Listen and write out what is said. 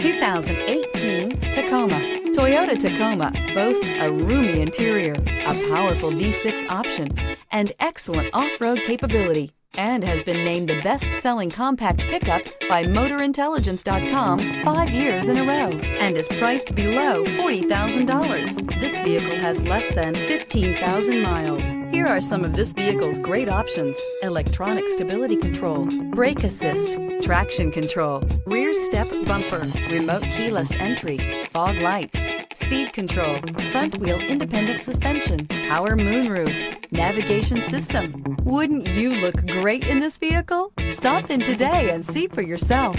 2018 Tacoma. Toyota Tacoma boasts a roomy interior, a powerful V6 option, and excellent off-road capability, and has been named the best-selling compact pickup by MotorIntelligence.com 5 years in a row, and is priced below $40,000. This vehicle has less than 15,000 miles. Here are some of this vehicle's great options: electronic stability control, brake assist, traction control, rear step bumper, remote keyless entry, fog lights, speed control, front wheel independent suspension, power moonroof, navigation system. Wouldn't you look great in this vehicle? Stop in today and see for yourself.